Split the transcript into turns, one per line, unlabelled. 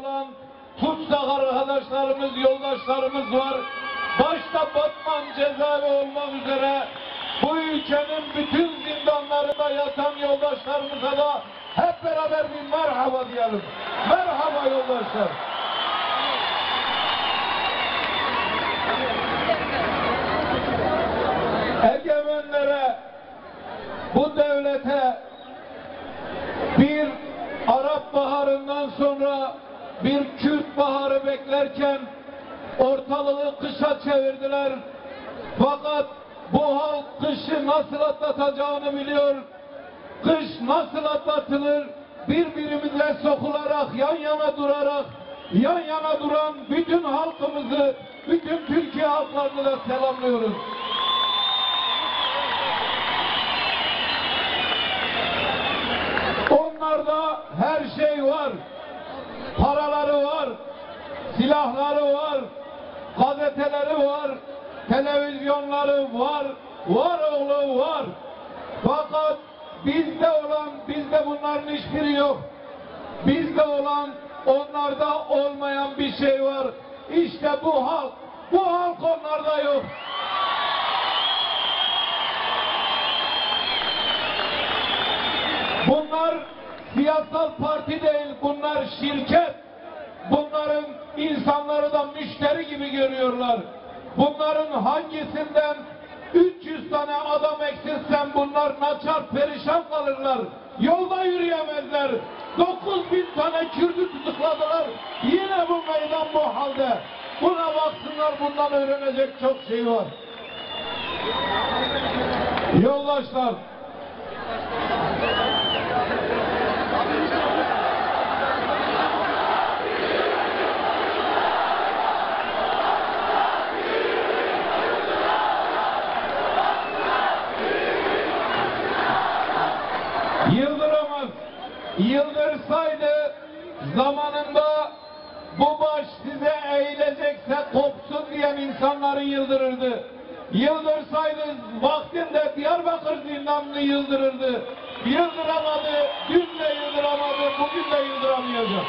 olan tutsak arkadaşlarımız, yoldaşlarımız var. Başta Batman cezaevi olmak üzere bu ülkenin bütün zindanlarında yatan yoldaşlarımıza da hep beraber bir merhaba diyelim. Merhaba yoldaşlar. Egemenlere, bu devlete bir Arap Baharı'ndan sonra bir Kürt Baharı beklerken ortalığı kışa çevirdiler. Fakat bu halk kışı nasıl atlatacağını biliyor. Kış nasıl atlatılır? Birbirimize sokularak, yan yana durarak, yan yana duran bütün halkımızı, bütün Türkiye halklarını da selamlıyoruz. Onlarda her şey var. Paraları var, silahları var, gazeteleri var, televizyonları var, var oğlu var. Fakat bizde bunların hiçbiri yok. Bizde olan, onlarda olmayan bir şey var. İşte bu halk onlarda yok. Bunlar siyasal parti değil, bunlar şirket. Bunların insanları da müşteri gibi görüyorlar. Bunların hangisinden 300 tane adam eksilsen bunlar naçar perişan kalırlar. Yolda yürüyemezler. 9.000 tane Kürt'ü tutukladılar. Yine bu meydan bu halde. Buna baksınlar, bundan öğrenecek çok şey var. Yoldaşlar, yıldırsaydı zamanında bu baş size eğilecekse kopsun diyen insanları yıldırırdı. Yıldırsaydı vaktinde Diyarbakır zindanını yıldırırdı. Yıldıramadı, dün de yıldıramadı, bugün de yıldıramayacak.